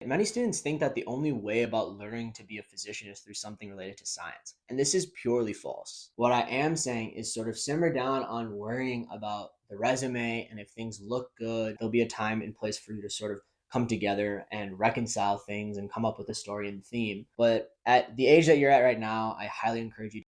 Many students think that the only way about learning to be a physician is through something related to science, and this is purely false. What I am saying is sort of simmer down on worrying about the resume, and if things look good, there'll be a time and place for you to sort of come together and reconcile things and come up with a story and theme. But at the age that you're at right now, I highly encourage you.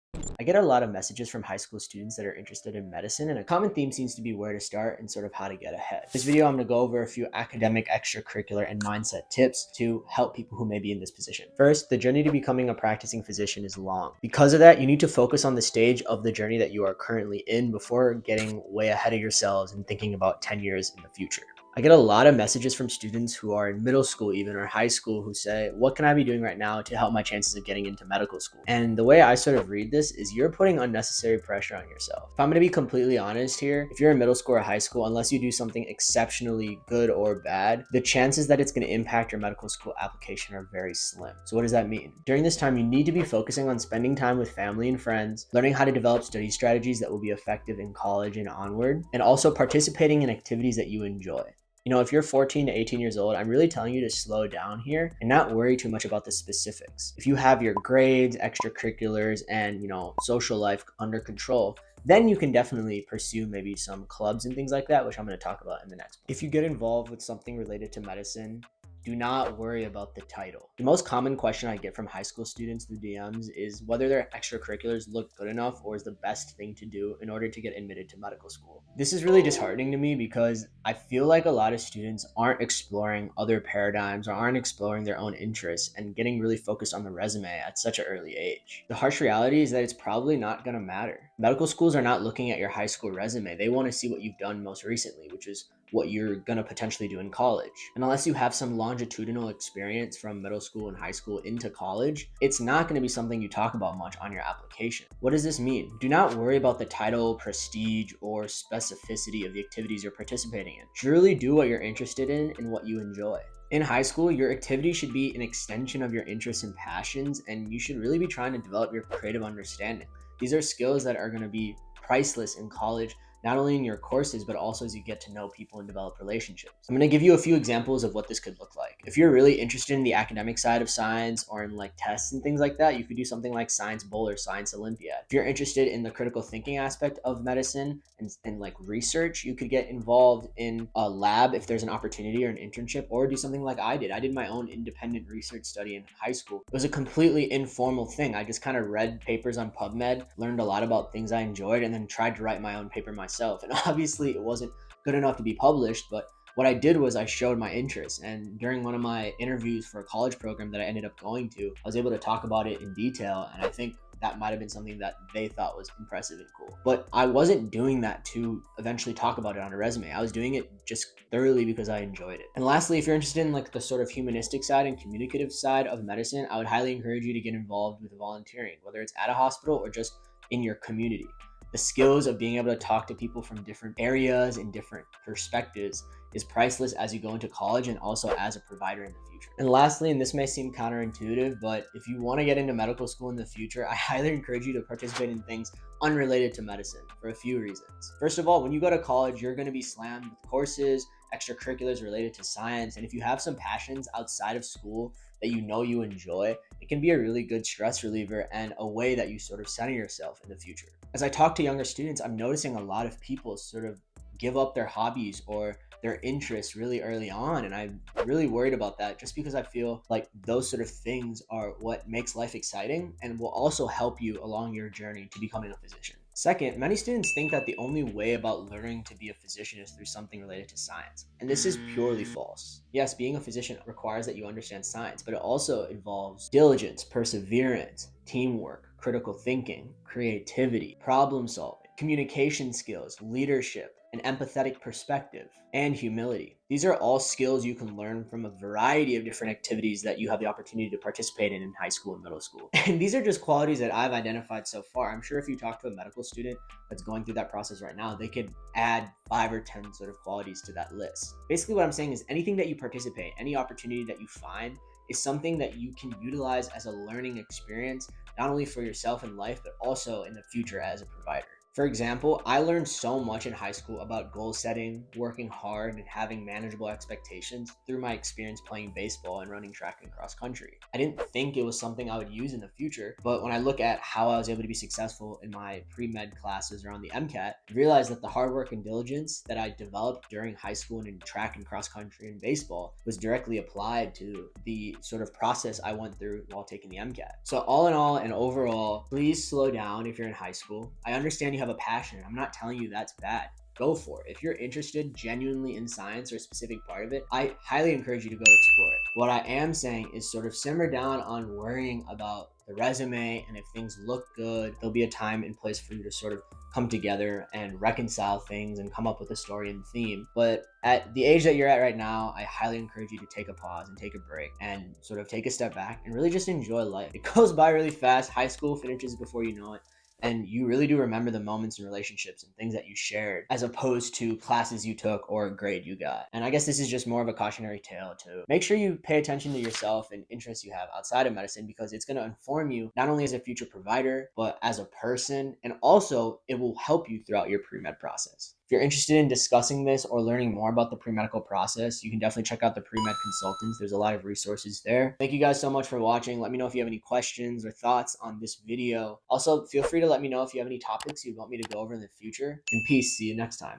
I get a lot of messages from high school students that are interested in medicine, and a common theme seems to be where to start and sort of how to get ahead. This video, I'm going to go over a few academic, extracurricular, and mindset tips to help people who may be in this position. First, the journey to becoming a practicing physician is long. Because of that, you need to focus on the stage of the journey that you are currently in before getting way ahead of yourselves and thinking about 10 years in the future. I get a lot of messages from students who are in middle school even or high school who say, what can I be doing right now to help my chances of getting into medical school? And the way I sort of read this is you're putting unnecessary pressure on yourself. If I'm going to be completely honest here, if you're in middle school or high school, unless you do something exceptionally good or bad, the chances that it's going to impact your medical school application are very slim. So what does that mean? During this time, you need to be focusing on spending time with family and friends, learning how to develop study strategies that will be effective in college and onward, and also participating in activities that you enjoy. If you're 14 to 18 years old, I'm really telling you to slow down here and not worry too much about the specifics. If you have your grades, extracurriculars, and, social life under control, then you can definitely pursue maybe some clubs and things like that, which I'm going to talk about in the next. If you get involved with something related to medicine, do not worry about the title. The most common question I get from high school students through DMs is whether their extracurriculars look good enough or is the best thing to do in order to get admitted to medical school. This is really disheartening to me because I feel like a lot of students aren't exploring other paradigms or aren't exploring their own interests and getting really focused on the resume at such an early age. The harsh reality is that it's probably not going to matter. Medical schools are not looking at your high school resume. They want to see what you've done most recently, which is what you're going to potentially do in college. And unless you have some longitudinal experience from middle school and high school into college, it's not going to be something you talk about much on your application. What does this mean? Do not worry about the title, prestige, or specificity of the activities you're participating in. Truly do what you're interested in and what you enjoy. In high school, your activity should be an extension of your interests and passions, and you should really be trying to develop your creative understanding. These are skills that are going to be priceless in college, not only in your courses, but also as you get to know people and develop relationships. I'm going to give you a few examples of what this could look like. If you're really interested in the academic side of science or in like tests and things like that, you could do something like Science Bowl or Science Olympiad. If you're interested in the critical thinking aspect of medicine and like research, you could get involved in a lab if there's an opportunity or an internship, or do something like I did. I did my own independent research study in high school. It was a completely informal thing. I just kind of read papers on PubMed, learned a lot about things I enjoyed, and then tried to write my own paper myself. And obviously it wasn't good enough to be published, but what I did was I showed my interest. And during one of my interviews for a college program that I ended up going to, I was able to talk about it in detail. And I think that might have been something that they thought was impressive and cool. But I wasn't doing that to eventually talk about it on a resume. I was doing it just thoroughly because I enjoyed it. And lastly, if you're interested in like the sort of humanistic side and communicative side of medicine, I would highly encourage you to get involved with volunteering, whether it's at a hospital or just in your community. The skills of being able to talk to people from different areas and different perspectives is priceless as you go into college and also as a provider in the future. And lastly, and this may seem counterintuitive, but if you want to get into medical school in the future, I highly encourage you to participate in things unrelated to medicine for a few reasons. First of all, when you go to college, you're going to be slammed with courses, extracurriculars related to science. And if you have some passions outside of school that you enjoy, it can be a really good stress reliever and a way that you sort of center yourself in the future. As I talk to younger students, I'm noticing a lot of people sort of give up their hobbies or their interests really early on. And I'm really worried about that just because I feel like those sort of things are what makes life exciting and will also help you along your journey to becoming a physician. Second, many students think that the only way about learning to be a physician is through something related to science. And this is purely false. Yes, being a physician requires that you understand science, but it also involves diligence, perseverance, teamwork, critical thinking, creativity, problem solving, communication skills, leadership, an empathetic perspective, and humility. These are all skills you can learn from a variety of different activities that you have the opportunity to participate in high school and middle school. And these are just qualities that I've identified so far. I'm sure if you talk to a medical student that's going through that process right now, they could add 5 or 10 sort of qualities to that list. Basically what I'm saying is anything that you participate, any opportunity that you find is something that you can utilize as a learning experience, not only for yourself in life, but also in the future as a provider. For example, I learned so much in high school about goal setting, working hard, and having manageable expectations through my experience playing baseball and running track and cross country. I didn't think it was something I would use in the future, but when I look at how I was able to be successful in my pre-med classes around the MCAT, I realized that the hard work and diligence that I developed during high school and in track and cross country and baseball was directly applied to the sort of process I went through while taking the MCAT. So all in all and overall, please slow down if you're in high school. I understand you have a passion. I'm not telling you that's bad. Go for it. If you're interested genuinely in science or a specific part of it, I highly encourage you to go explore it. What I am saying is sort of simmer down on worrying about the resume, and if things look good, there'll be a time and place for you to sort of come together and reconcile things and come up with a story and theme. But at the age that you're at right now, I highly encourage you to take a pause and take a break and sort of take a step back and really just enjoy life. It goes by really fast. High school finishes before you know it. And you really do remember the moments and relationships and things that you shared as opposed to classes you took or a grade you got. And I guess this is just more of a cautionary tale to make sure you pay attention to yourself and interests you have outside of medicine, because it's going to inform you not only as a future provider, but as a person. And also it will help you throughout your pre-med process. If you're interested in discussing this or learning more about the pre-medical process, you can definitely check out the Pre-Med Consultants. There's a lot of resources there. Thank you guys so much for watching. Let me know if you have any questions or thoughts on this video. Also, feel free to let me know if you have any topics you'd want me to go over in the future. And peace. See you next time.